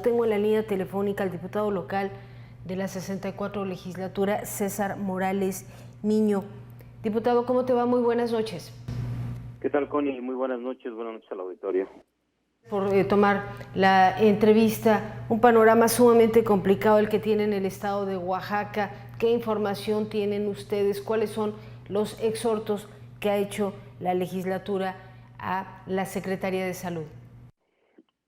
tengo en la línea telefónica al diputado local de la 64 legislatura, César Morales Niño. Diputado, ¿cómo te va? Muy buenas noches. ¿Qué tal, Connie? Muy buenas noches al auditorio. Por tomar la entrevista, un panorama sumamente complicado el que tiene en el estado de Oaxaca. ¿Qué información tienen ustedes? ¿Cuáles son los exhortos que ha hecho la legislatura a la Secretaría de Salud?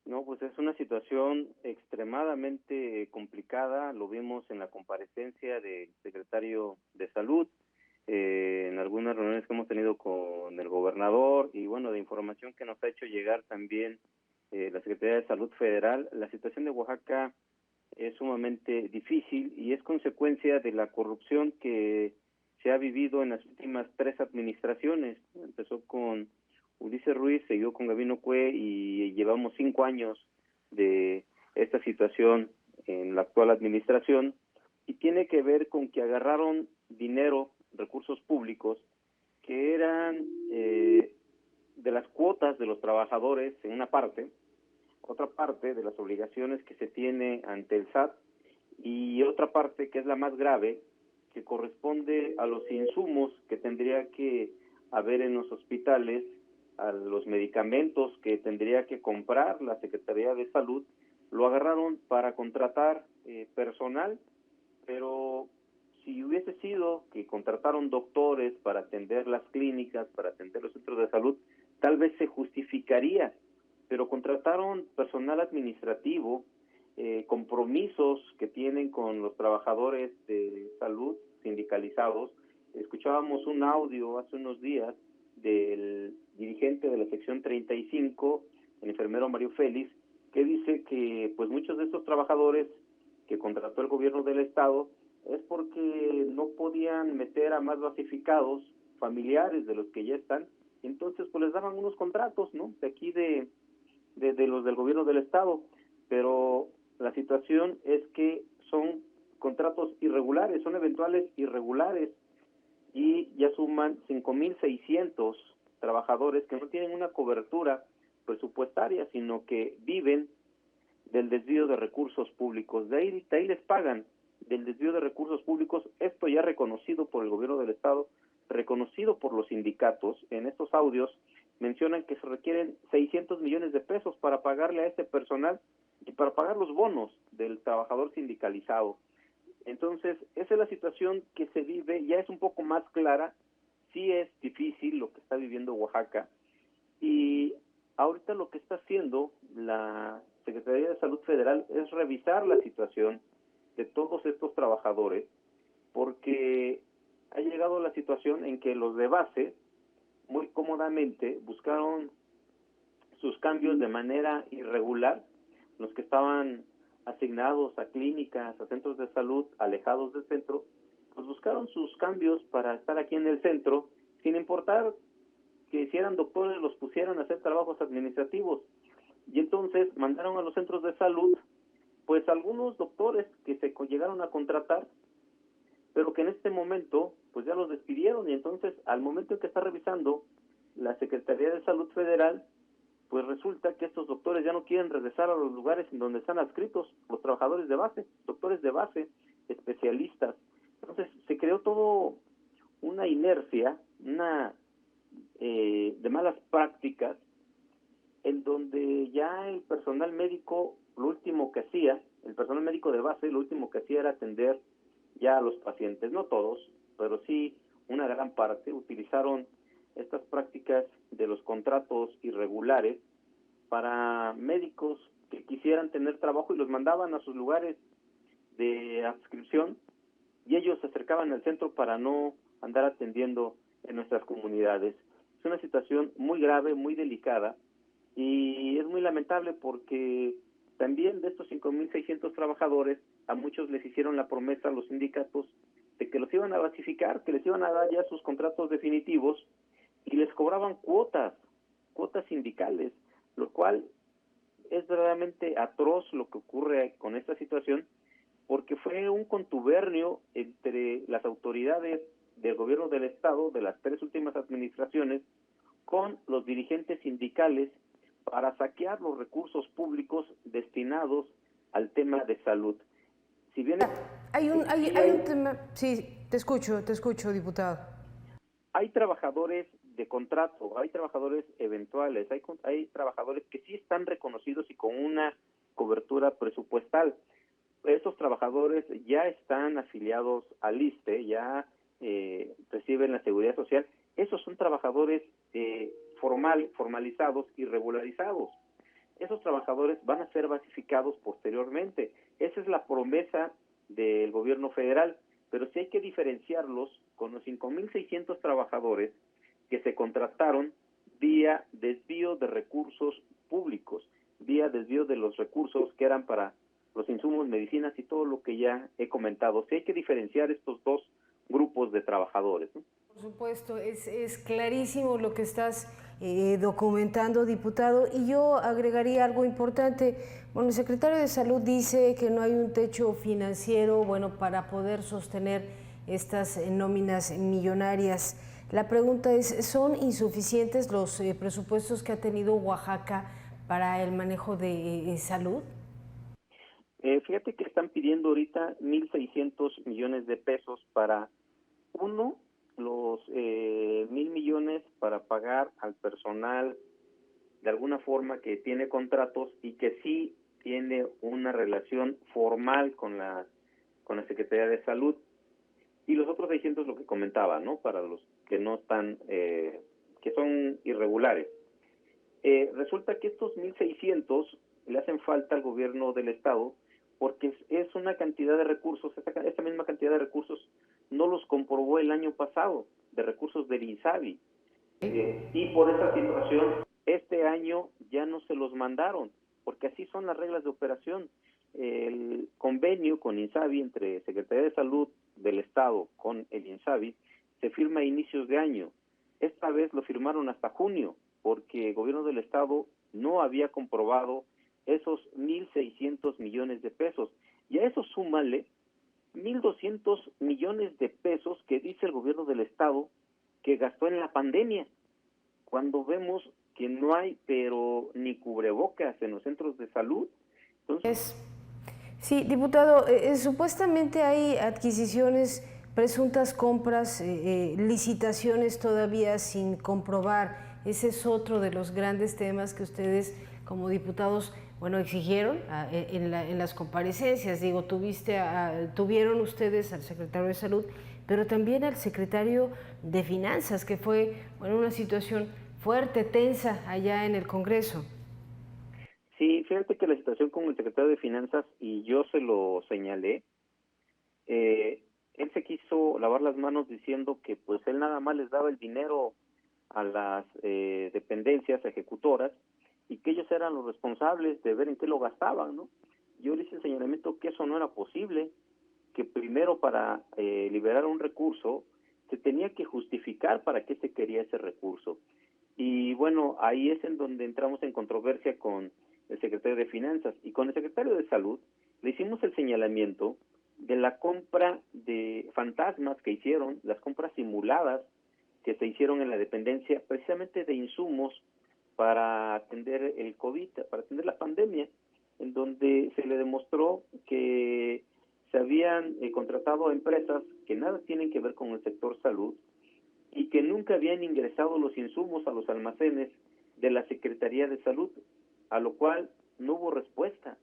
No, pues es una situación extremadamente complicada. Lo vimos en la comparecencia del secretario de Salud, en algunas reuniones que hemos tenido con el gobernador y, bueno, de información que nos ha hecho llegar también la Secretaría de Salud Federal. La situación de Oaxaca es sumamente difícil y es consecuencia de la corrupción que se ha vivido en las últimas 3 administraciones. Empezó con Ulises Ruiz, siguió con Gabino Cue y llevamos 5 años de esta situación en la actual administración, y tiene que ver con que agarraron dinero, recursos públicos, que eran de las cuotas de los trabajadores en una parte, otra parte de las obligaciones que se tiene ante el SAT, y otra parte que es la más grave, que corresponde a los insumos que tendría que haber en los hospitales, a los medicamentos que tendría que comprar la Secretaría de Salud. Lo agarraron para contratar personal, pero si hubiese sido que contrataron doctores para atender las clínicas, para atender los centros de salud, tal vez se justificaría, pero contrataron personal administrativo, compromisos que tienen con los trabajadores de salud sindicalizados. Escuchábamos un audio hace unos días del dirigente de la sección 35, el enfermero Mario Félix, que dice que pues muchos de estos trabajadores que contrató el gobierno del estado es porque no podían meter a más basificados familiares de los que ya están, entonces pues les daban unos contratos, ¿no?, de aquí de los del gobierno del estado, pero la situación es que son contratos irregulares, son eventuales irregulares, y ya suman 5,600 trabajadores que no tienen una cobertura presupuestaria, sino que viven del desvío de recursos públicos. De ahí les pagan del desvío de recursos públicos. Esto ya reconocido por el gobierno del estado, reconocido por los sindicatos. En estos audios mencionan que se requieren 600 millones de pesos para pagarle a este personal y para pagar los bonos del trabajador sindicalizado. Entonces, esa es la situación que se vive, ya es un poco más clara. Sí es difícil lo que está viviendo Oaxaca, y ahorita lo que está haciendo la Secretaría de Salud Federal es revisar la situación de todos estos trabajadores, porque ha llegado la situación en que los de base muy cómodamente buscaron sus cambios de manera irregular, los que estaban asignados a clínicas, a centros de salud alejados del centro, pues buscaron sus cambios para estar aquí en el centro, sin importar que si eran doctores los pusieran a hacer trabajos administrativos. Y entonces mandaron a los centros de salud pues algunos doctores que se llegaron a contratar, pero que en este momento pues ya los despidieron, y entonces al momento en que está revisando la Secretaría de Salud Federal, pues resulta que estos doctores ya no quieren regresar a los lugares en donde están adscritos los trabajadores de base, doctores de base, especialistas. Entonces se creó todo una inercia, de malas prácticas, en donde ya el personal médico, lo último que hacía, el personal médico de base, lo último que hacía era atender ya a los pacientes, no todos, pero sí una gran parte. Utilizaron estas prácticas de los contratos irregulares para médicos que quisieran tener trabajo, y los mandaban a sus lugares de adscripción, y ellos se acercaban al centro para no andar atendiendo en nuestras comunidades. Es una situación muy grave, muy delicada, y es muy lamentable porque también de estos 5,600 trabajadores, a muchos les hicieron la promesa los sindicatos de que los iban a basificar, que les iban a dar ya sus contratos definitivos, y les cobraban cuotas sindicales, lo cual es verdaderamente atroz lo que ocurre con esta situación, porque fue un contubernio entre las autoridades del gobierno del estado, de las 3 últimas administraciones, con los dirigentes sindicales para saquear los recursos públicos destinados al tema de salud. Si bien Hay un tema, sí, te escucho, diputado. hay trabajadores de contrato, hay trabajadores eventuales, hay trabajadores que sí están reconocidos y con una cobertura presupuestal. Estos trabajadores ya están afiliados al ISSSTE, ya reciben la seguridad social. Esos son trabajadores formalizados y regularizados. Esos trabajadores van a ser basificados posteriormente. Esa es la promesa del gobierno federal, pero sí hay que diferenciarlos con los 5.600 trabajadores que se contrataron vía desvío de recursos públicos, vía desvío de los recursos que eran para los insumos, medicinas y todo lo que ya he comentado. Sí hay que diferenciar estos dos grupos de trabajadores, ¿no? Por supuesto, es clarísimo lo que estás documentando, diputado, y yo agregaría algo importante. Bueno, el secretario de Salud dice que no hay un techo financiero, bueno, para poder sostener estas nóminas millonarias. La pregunta es, ¿son insuficientes los presupuestos que ha tenido Oaxaca para el manejo de salud? Fíjate que están pidiendo ahorita 1.600 millones de pesos para los 1.000 millones para pagar al personal de alguna forma que tiene contratos y que sí tiene una relación formal con la Secretaría de Salud, y los otros 600 lo que comentaba, ¿no? Para los que no están, que son irregulares. Resulta que estos 1.600 le hacen falta al gobierno del estado porque es una cantidad de recursos, esta misma cantidad de recursos no los comprobó el año pasado, de recursos del INSABI. Y por esa situación, este año ya no se los mandaron, porque así son las reglas de operación. El convenio con INSABI, entre Secretaría de Salud del Estado con el INSABI, se firma a inicios de año. Esta vez lo firmaron hasta junio, porque el gobierno del Estado no había comprobado esos 1.600 millones de pesos. Y a eso súmale 1.200 millones de pesos que dice el gobierno del Estado que gastó en la pandemia, cuando vemos que no hay pero ni cubrebocas en los centros de salud. Entonces, sí, diputado, supuestamente hay adquisiciones, presuntas compras, licitaciones todavía sin comprobar. Ese es otro de los grandes temas que ustedes como diputados, bueno, exigieron en las comparecencias. Digo, tuvieron ustedes al secretario de Salud, pero también al secretario de Finanzas, que fue, bueno, una situación fuerte, tensa allá en el Congreso. Sí, fíjate que la situación con el secretario de Finanzas, y yo se lo señalé, él se quiso lavar las manos diciendo que pues él nada más les daba el dinero a las dependencias ejecutoras y que ellos eran los responsables de ver en qué lo gastaban, ¿no? Yo le hice el señalamiento que eso no era posible, que primero para liberar un recurso se tenía que justificar para qué se quería ese recurso. Y bueno, ahí es en donde entramos en controversia con el secretario de Finanzas y con el secretario de Salud. Le hicimos el señalamiento de la compra de fantasmas que hicieron, las compras simuladas que se hicieron en la dependencia, precisamente de insumos para atender el COVID, para atender la pandemia, en donde se le demostró que se habían contratado a empresas que nada tienen que ver con el sector salud y que nunca habían ingresado los insumos a los almacenes de la Secretaría de Salud, a lo cual no hubo respuesta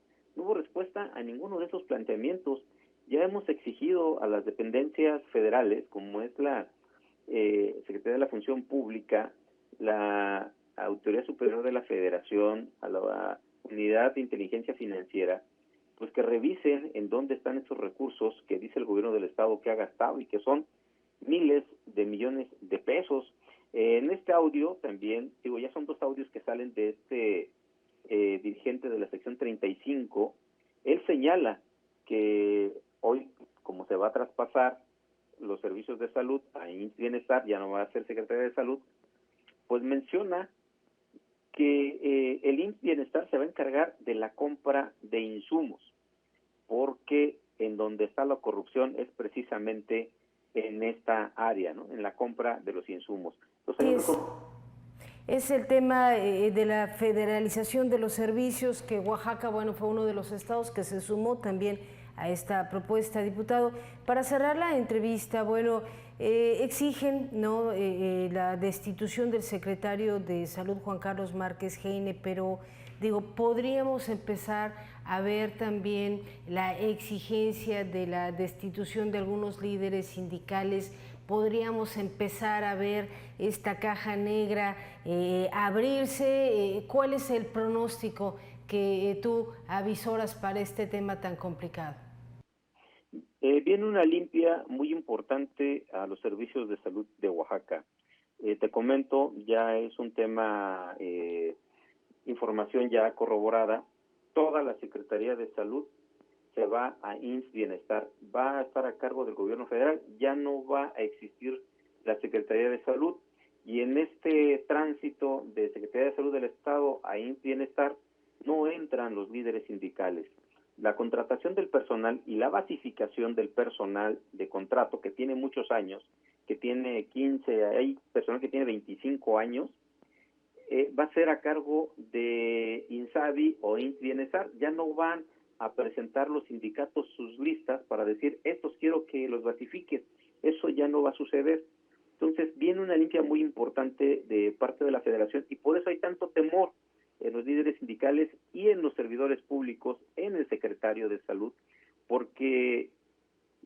a ninguno de esos planteamientos. Ya hemos exigido a las dependencias federales, como es la Secretaría de la Función Pública, la Autoridad Superior de la Federación, a la Unidad de Inteligencia Financiera, pues que revisen en dónde están esos recursos que dice el gobierno del Estado que ha gastado y que son miles de millones de pesos. En este audio también, digo, ya son dos audios que salen de este dirigente de la sección 35, él señala que hoy, como se va a traspasar los servicios de salud a IMSS Bienestar, ya no va a ser secretaria de Salud, pues menciona que el IMSS Bienestar se va a encargar de la compra de insumos, porque en donde está la corrupción es precisamente en esta área, ¿no? En la compra de los insumos. Entonces, es el tema de la federalización de los servicios, que Oaxaca, bueno, fue uno de los estados que se sumó también a esta propuesta, diputado. Para cerrar la entrevista, bueno, exigen, ¿no?, la destitución del secretario de Salud, Juan Carlos Márquez Heine, pero digo, podríamos empezar a ver también la exigencia de la destitución de algunos líderes sindicales. Podríamos empezar a ver esta caja negra abrirse. ¿Cuál es el pronóstico que tú avisoras para este tema tan complicado? Viene una limpia muy importante a los servicios de salud de Oaxaca. Te comento, ya es un tema, información ya corroborada. Toda la Secretaría de Salud se va a IMSS Bienestar, va a estar a cargo del gobierno federal, ya no va a existir la Secretaría de Salud, y en este tránsito de Secretaría de Salud del Estado a IMSS Bienestar no entran los líderes sindicales. La contratación del personal y la basificación del personal de contrato, que tiene muchos años, que tiene 15, hay personal que tiene 25 años, va a ser a cargo de INSABI o IMSS Bienestar. Ya no van a presentar los sindicatos sus listas para decir, estos quiero que los basifiques. Eso ya no va a suceder. Entonces viene una limpia muy importante de parte de la federación, y por eso hay tanto temor en los líderes sindicales y en los servidores públicos, en el secretario de Salud, porque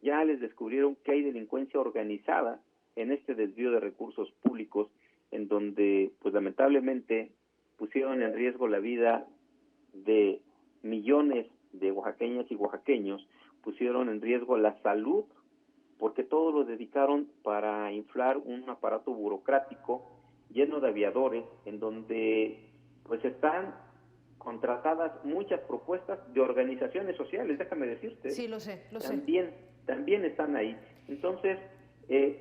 ya les descubrieron que hay delincuencia organizada en este desvío de recursos públicos, en donde, pues lamentablemente, pusieron en riesgo la vida de millones de oaxaqueñas y oaxaqueños, pusieron en riesgo la salud, porque todo lo dedicaron para inflar un aparato burocrático lleno de aviadores, en donde pues están contratadas muchas propuestas de organizaciones sociales, déjame decirte. Sí, lo sé. También están ahí. Entonces,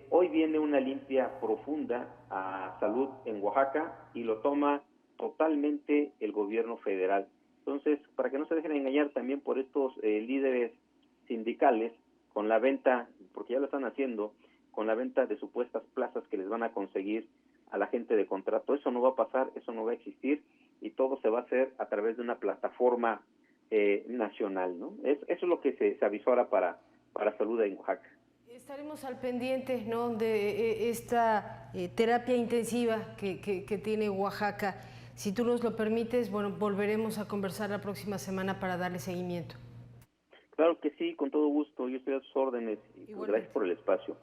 hoy viene una limpia profunda a salud en Oaxaca, y lo toma totalmente el gobierno federal. Entonces, para que no se dejen engañar también por estos líderes sindicales, con la venta, porque ya lo están haciendo, con la venta de supuestas plazas que les van a conseguir a la gente de contrato. Eso no va a pasar, eso no va a existir, y todo se va a hacer a través de una plataforma nacional, ¿no? Eso es lo que se avisora para salud en Oaxaca. Estaremos al pendiente, ¿no?, de esta terapia intensiva que tiene Oaxaca. Si tú nos lo permites, bueno, volveremos a conversar la próxima semana para darle seguimiento. Claro que sí, con todo gusto. Yo estoy a sus órdenes, y pues gracias por el espacio.